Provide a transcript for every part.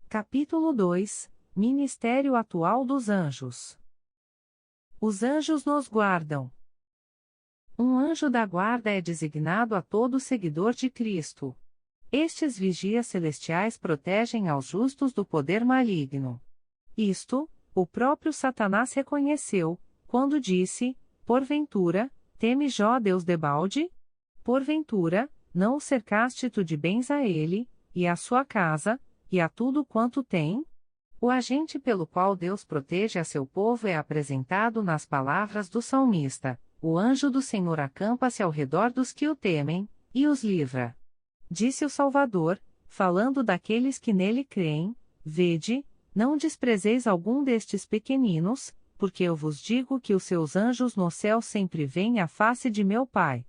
Capítulo 2 – Ministério atual dos anjos. Os anjos nos guardam. Um anjo da guarda é designado a todo seguidor de Cristo. Estes vigias celestiais protegem aos justos do poder maligno. Isto, o próprio Satanás reconheceu, quando disse: porventura, teme Jó Deus debalde? Porventura, não o cercaste tu de bens a ele, e à sua casa, e a tudo quanto tem? O agente pelo qual Deus protege a seu povo é apresentado nas palavras do salmista: o anjo do Senhor acampa-se ao redor dos que o temem, e os livra. Disse o Salvador, falando daqueles que nele creem: vede, não desprezeis algum destes pequeninos, porque eu vos digo que os seus anjos no céu sempre veem a face de meu Pai.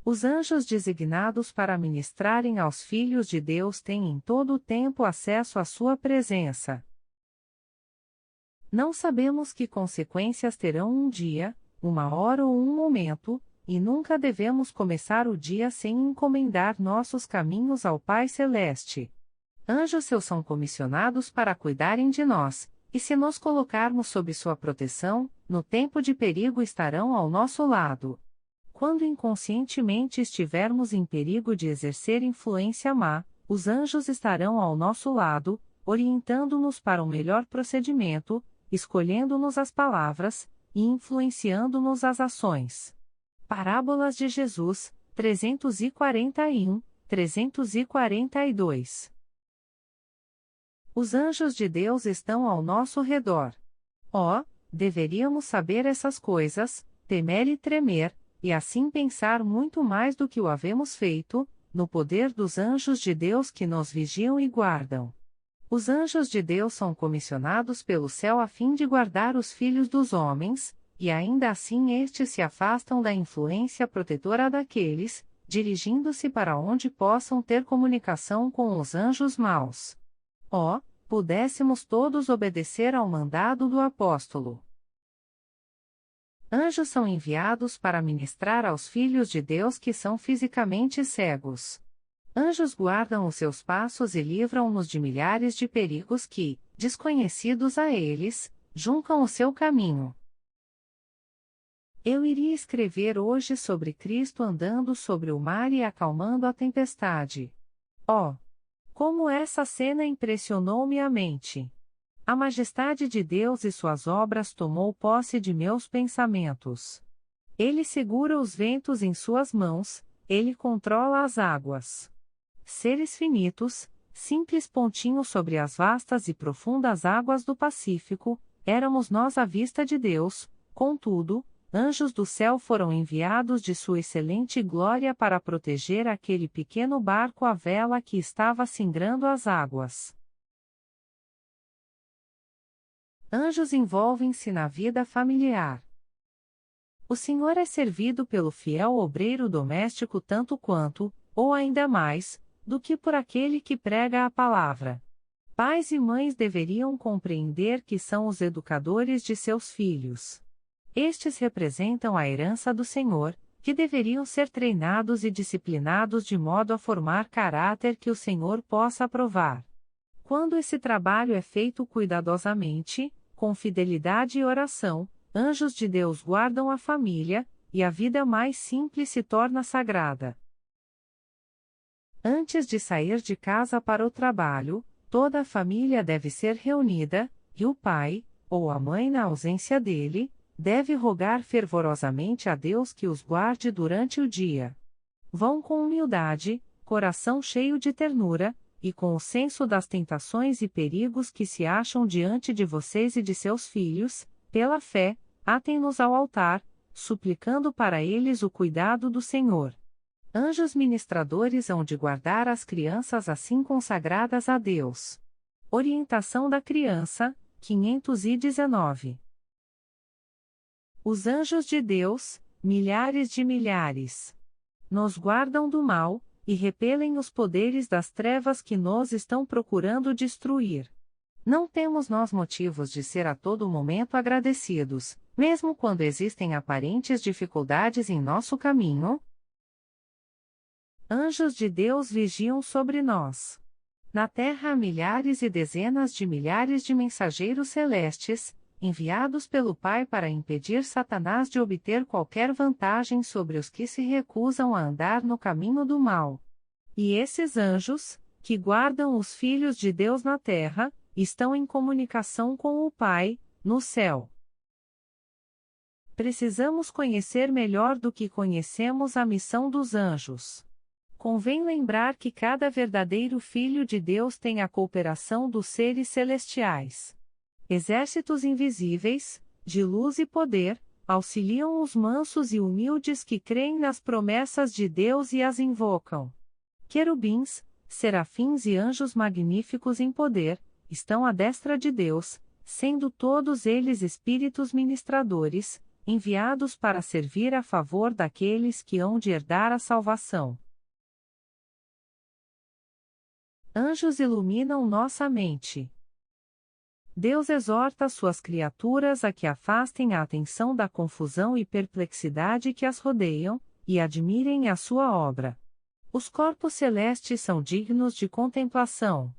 Os anjos designados para ministrarem aos filhos de Deus têm em todo o tempo acesso à sua presença. Não sabemos que consequências terão um dia, uma hora ou um momento, e nunca devemos começar o dia sem encomendar nossos caminhos ao Pai Celeste. Anjos seus são comissionados para cuidarem de nós, e se nos colocarmos sob sua proteção, no tempo de perigo estarão ao nosso lado. Quando inconscientemente estivermos em perigo de exercer influência má, os anjos estarão ao nosso lado, orientando-nos para um melhor procedimento, escolhendo-nos as palavras, e influenciando-nos as ações. Parábolas de Jesus, 341, 342. Os anjos de Deus estão ao nosso redor. Oh, deveríamos saber essas coisas, temer e tremer, e assim pensar muito mais do que o havemos feito, no poder dos anjos de Deus que nos vigiam e guardam. Os anjos de Deus são comissionados pelo céu a fim de guardar os filhos dos homens, e ainda assim estes se afastam da influência protetora daqueles, dirigindo-se para onde possam ter comunicação com os anjos maus. Oh, pudéssemos todos obedecer ao mandado do apóstolo. Anjos são enviados para ministrar aos filhos de Deus que são fisicamente cegos. Anjos guardam os seus passos e livram-nos de milhares de perigos que, desconhecidos a eles, juncam o seu caminho. Eu iria escrever hoje sobre Cristo andando sobre o mar e acalmando a tempestade. Oh! Como essa cena impressionou minha mente! A majestade de Deus e suas obras tomou posse de meus pensamentos. Ele segura os ventos em suas mãos, ele controla as águas. Seres finitos, simples pontinhos sobre as vastas e profundas águas do Pacífico, éramos nós à vista de Deus, contudo, anjos do céu foram enviados de sua excelente glória para proteger aquele pequeno barco à vela que estava singrando as águas. Anjos envolvem-se na vida familiar. O Senhor é servido pelo fiel obreiro doméstico tanto quanto, ou ainda mais, do que por aquele que prega a palavra. Pais e mães deveriam compreender que são os educadores de seus filhos. Estes representam a herança do Senhor, que deveriam ser treinados e disciplinados de modo a formar caráter que o Senhor possa aprovar. Quando esse trabalho é feito cuidadosamente, com fidelidade e oração, anjos de Deus guardam a família, e a vida mais simples se torna sagrada. Antes de sair de casa para o trabalho, toda a família deve ser reunida, e o pai, ou a mãe na ausência dele, deve rogar fervorosamente a Deus que os guarde durante o dia. Vão com humildade, coração cheio de ternura, e com o senso das tentações e perigos que se acham diante de vocês e de seus filhos, pela fé, atem-nos ao altar, suplicando para eles o cuidado do Senhor. Anjos ministradores hão de guardar as crianças assim consagradas a Deus. Orientação da criança, 519. Os anjos de Deus, milhares de milhares, nos guardam do mal, e repelem os poderes das trevas que nos estão procurando destruir. Não temos nós motivos de ser a todo momento agradecidos, mesmo quando existem aparentes dificuldades em nosso caminho? Anjos de Deus vigiam sobre nós. Na terra há milhares e dezenas de milhares de mensageiros celestes, enviados pelo Pai para impedir Satanás de obter qualquer vantagem sobre os que se recusam a andar no caminho do mal. E esses anjos, que guardam os filhos de Deus na terra, estão em comunicação com o Pai, no céu. Precisamos conhecer melhor do que conhecemos a missão dos anjos. Convém lembrar que cada verdadeiro filho de Deus tem a cooperação dos seres celestiais. Exércitos invisíveis, de luz e poder, auxiliam os mansos e humildes que creem nas promessas de Deus e as invocam. Querubins, serafins e anjos magníficos em poder, estão à destra de Deus, sendo todos eles espíritos ministradores, enviados para servir a favor daqueles que hão de herdar a salvação. Anjos iluminam nossa mente. Deus exorta suas criaturas a que afastem a atenção da confusão e perplexidade que as rodeiam, e admirem a sua obra. Os corpos celestes são dignos de contemplação.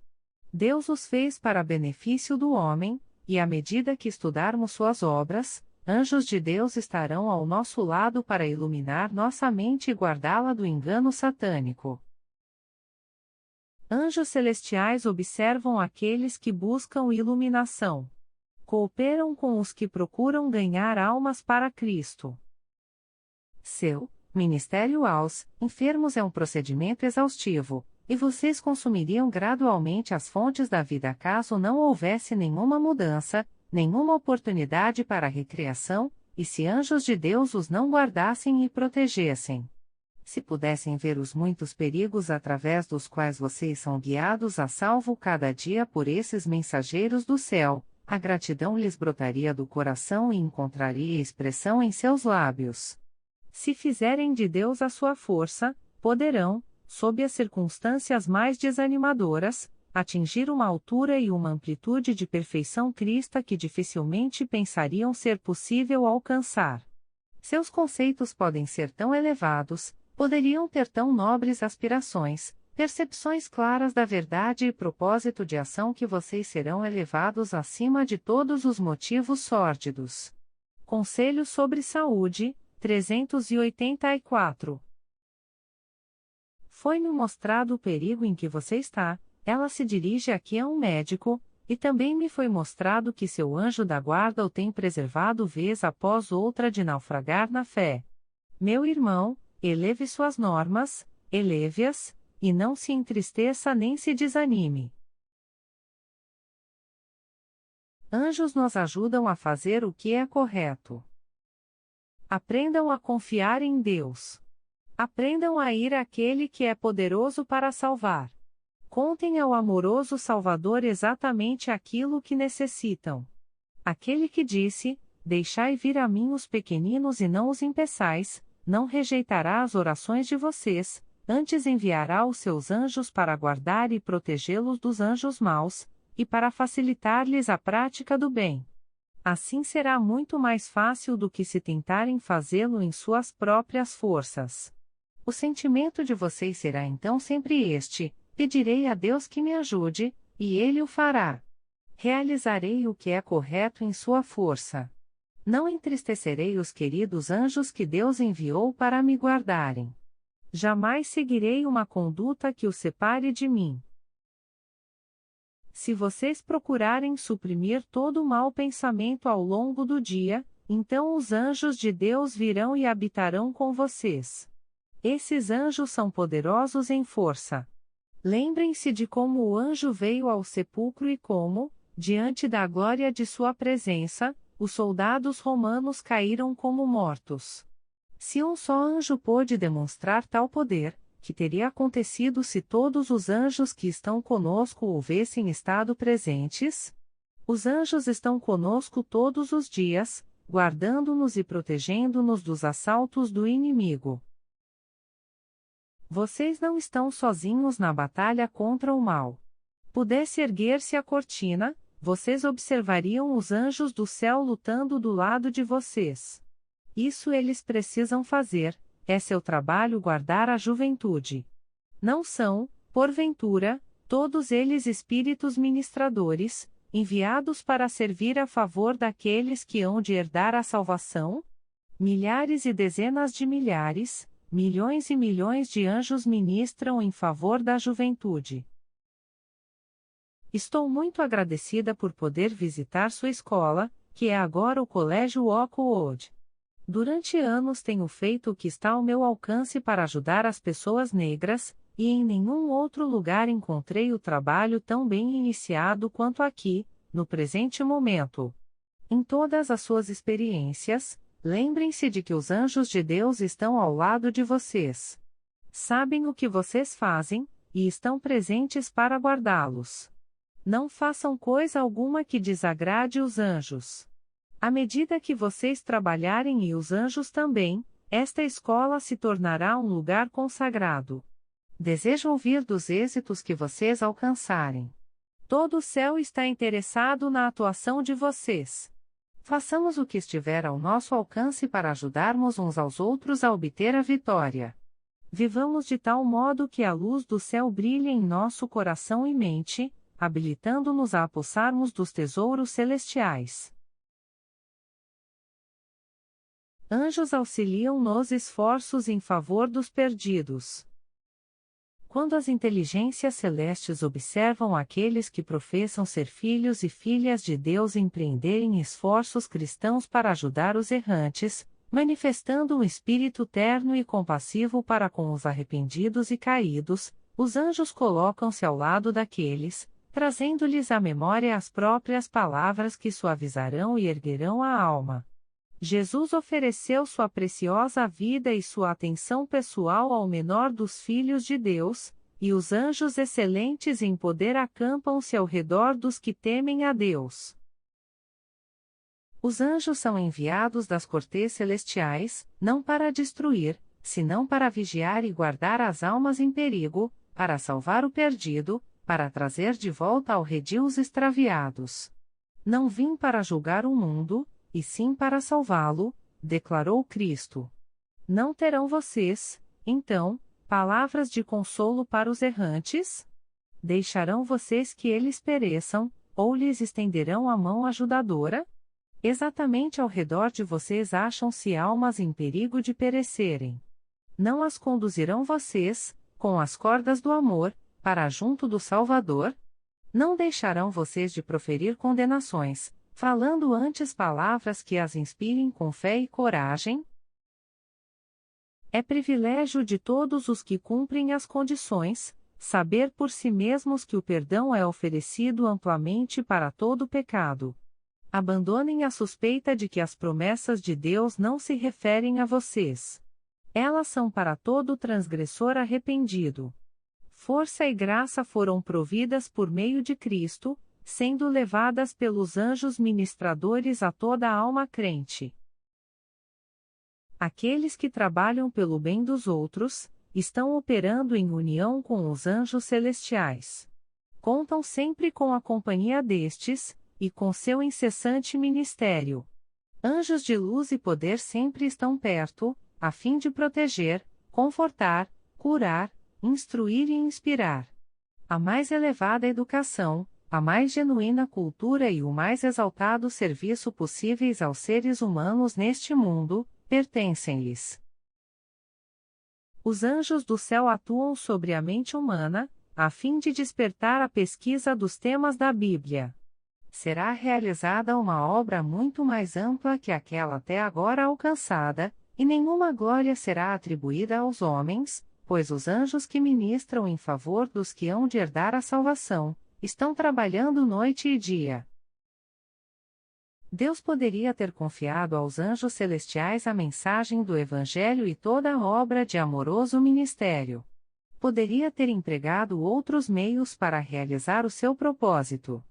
Deus os fez para benefício do homem, e à medida que estudarmos suas obras, anjos de Deus estarão ao nosso lado para iluminar nossa mente e guardá-la do engano satânico. Anjos celestiais observam aqueles que buscam iluminação. Cooperam com os que procuram ganhar almas para Cristo. Seu ministério aos enfermos é um procedimento exaustivo, e vocês consumiriam gradualmente as fontes da vida caso não houvesse nenhuma mudança, nenhuma oportunidade para recreação, e se anjos de Deus os não guardassem e protegessem. Se pudessem ver os muitos perigos através dos quais vocês são guiados a salvo cada dia por esses mensageiros do céu, a gratidão lhes brotaria do coração e encontraria expressão em seus lábios. Se fizerem de Deus a sua força, poderão, sob as circunstâncias mais desanimadoras, atingir uma altura e uma amplitude de perfeição crista que dificilmente pensariam ser possível alcançar. Seus conceitos podem ser tão elevados, poderiam ter tão nobres aspirações, percepções claras da verdade e propósito de ação que vocês serão elevados acima de todos os motivos sórdidos. Conselho sobre Saúde, 384. Foi-me mostrado o perigo em que você está, ela se dirige aqui a um médico, e também me foi mostrado que seu anjo da guarda o tem preservado vez após outra de naufragar na fé. Meu irmão, eleve suas normas, eleve-as, e não se entristeça nem se desanime. Anjos nos ajudam a fazer o que é correto. Aprendam a confiar em Deus. Aprendam a ir àquele que é poderoso para salvar. Contem ao amoroso Salvador exatamente aquilo que necessitam. Aquele que disse: "Deixai vir a mim os pequeninos e não os impeçais", não rejeitará as orações de vocês, antes enviará os seus anjos para guardar e protegê-los dos anjos maus, e para facilitar-lhes a prática do bem. Assim será muito mais fácil do que se tentarem fazê-lo em suas próprias forças. O sentimento de vocês será então sempre este: pedirei a Deus que me ajude, e Ele o fará. Realizarei o que é correto em sua força. Não entristecerei os queridos anjos que Deus enviou para me guardarem. Jamais seguirei uma conduta que os separe de mim. Se vocês procurarem suprimir todo mau pensamento ao longo do dia, então os anjos de Deus virão e habitarão com vocês. Esses anjos são poderosos em força. Lembrem-se de como o anjo veio ao sepulcro e como, diante da glória de sua presença, os soldados romanos caíram como mortos. Se um só anjo pôde demonstrar tal poder, que teria acontecido se todos os anjos que estão conosco houvessem estado presentes? Os anjos estão conosco todos os dias, guardando-nos e protegendo-nos dos assaltos do inimigo. Vocês não estão sozinhos na batalha contra o mal. Pudesse erguer-se a cortina, vocês observariam os anjos do céu lutando do lado de vocês. Isso eles precisam fazer, é seu trabalho guardar a juventude. Não são, porventura, todos eles espíritos ministradores, enviados para servir a favor daqueles que hão de herdar a salvação? Milhares e dezenas de milhares, milhões e milhões de anjos ministram em favor da juventude. Estou muito agradecida por poder visitar sua escola, que é agora o Colégio Oakwood. Durante anos tenho feito o que está ao meu alcance para ajudar as pessoas negras, e em nenhum outro lugar encontrei o trabalho tão bem iniciado quanto aqui, no presente momento. Em todas as suas experiências, lembrem-se de que os anjos de Deus estão ao lado de vocês. Sabem o que vocês fazem, e estão presentes para guardá-los. Não façam coisa alguma que desagrade os anjos. À medida que vocês trabalharem e os anjos também, esta escola se tornará um lugar consagrado. Desejo ouvir dos êxitos que vocês alcançarem. Todo o céu está interessado na atuação de vocês. Façamos o que estiver ao nosso alcance para ajudarmos uns aos outros a obter a vitória. Vivamos de tal modo que a luz do céu brilhe em nosso coração e mente, habilitando-nos a apossarmos dos tesouros celestiais. Anjos auxiliam nos esforços em favor dos perdidos. Quando as inteligências celestes observam aqueles que professam ser filhos e filhas de Deus empreenderem esforços cristãos para ajudar os errantes, manifestando um espírito terno e compassivo para com os arrependidos e caídos, os anjos colocam-se ao lado daqueles, trazendo-lhes à memória as próprias palavras que suavizarão e erguerão a alma. Jesus ofereceu sua preciosa vida e sua atenção pessoal ao menor dos filhos de Deus, e os anjos excelentes em poder acampam-se ao redor dos que temem a Deus. Os anjos são enviados das cortes celestiais, não para destruir, senão para vigiar e guardar as almas em perigo, para salvar o perdido, para trazer de volta ao redil os extraviados. Não vim para julgar o mundo, e sim para salvá-lo, declarou Cristo. Não terão vocês, então, palavras de consolo para os errantes? Deixarão vocês que eles pereçam, ou lhes estenderão a mão ajudadora? Exatamente ao redor de vocês acham-se almas em perigo de perecerem. Não as conduzirão vocês, com as cordas do amor, para junto do Salvador? Não deixarão vocês de proferir condenações, falando antes palavras que as inspirem com fé e coragem? É privilégio de todos os que cumprem as condições, saber por si mesmos que o perdão é oferecido amplamente para todo pecado. Abandonem a suspeita de que as promessas de Deus não se referem a vocês. Elas são para todo transgressor arrependido. Força e graça foram providas por meio de Cristo, sendo levadas pelos anjos ministradores a toda a alma crente. Aqueles que trabalham pelo bem dos outros, estão operando em união com os anjos celestiais. Contam sempre com a companhia destes, e com seu incessante ministério. Anjos de luz e poder sempre estão perto, a fim de proteger, confortar, curar, instruir e inspirar. A mais elevada educação, a mais genuína cultura e o mais exaltado serviço possíveis aos seres humanos neste mundo, pertencem-lhes. Os anjos do céu atuam sobre a mente humana, a fim de despertar a pesquisa dos temas da Bíblia. Será realizada uma obra muito mais ampla que aquela até agora alcançada, e nenhuma glória será atribuída aos homens, pois os anjos que ministram em favor dos que hão de herdar a salvação, estão trabalhando noite e dia. Deus poderia ter confiado aos anjos celestiais a mensagem do Evangelho e toda a obra de amoroso ministério. Poderia ter empregado outros meios para realizar o seu propósito.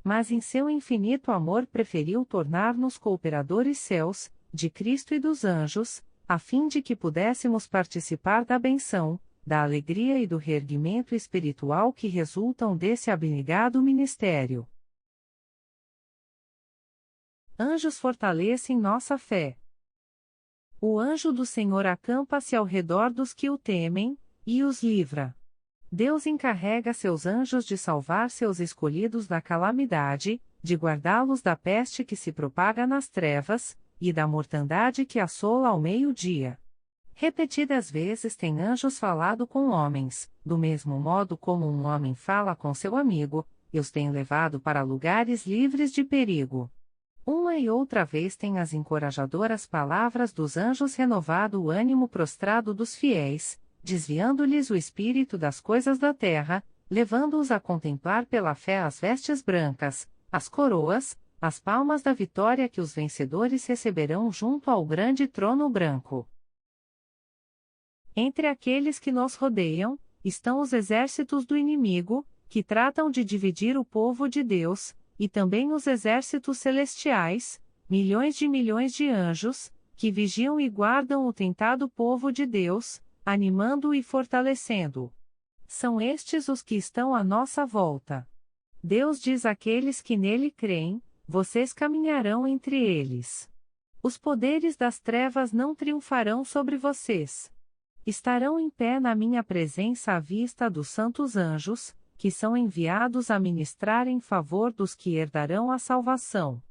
Mas em seu infinito amor preferiu tornar-nos cooperadores seus, de Cristo e dos anjos, a fim de que pudéssemos participar da benção, da alegria e do reerguimento espiritual que resultam desse abnegado ministério. Anjos fortalecem nossa fé. O anjo do Senhor acampa-se ao redor dos que o temem, e os livra. Deus encarrega seus anjos de salvar seus escolhidos da calamidade, de guardá-los da peste que se propaga nas trevas, e da mortandade que assola ao meio-dia. Repetidas vezes têm anjos falado com homens, do mesmo modo como um homem fala com seu amigo, e os tem levado para lugares livres de perigo. Uma e outra vez têm as encorajadoras palavras dos anjos renovado o ânimo prostrado dos fiéis, desviando-lhes o espírito das coisas da terra, levando-os a contemplar pela fé as vestes brancas, as coroas, as palmas da vitória que os vencedores receberão junto ao grande trono branco. Entre aqueles que nos rodeiam, estão os exércitos do inimigo, que tratam de dividir o povo de Deus, e também os exércitos celestiais, milhões de anjos, que vigiam e guardam o tentado povo de Deus, animando-o e fortalecendo-o. São estes os que estão à nossa volta. Deus diz àqueles que nele creem: vocês caminharão entre eles. Os poderes das trevas não triunfarão sobre vocês. Estarão em pé na minha presença à vista dos santos anjos, que são enviados a ministrar em favor dos que herdarão a salvação.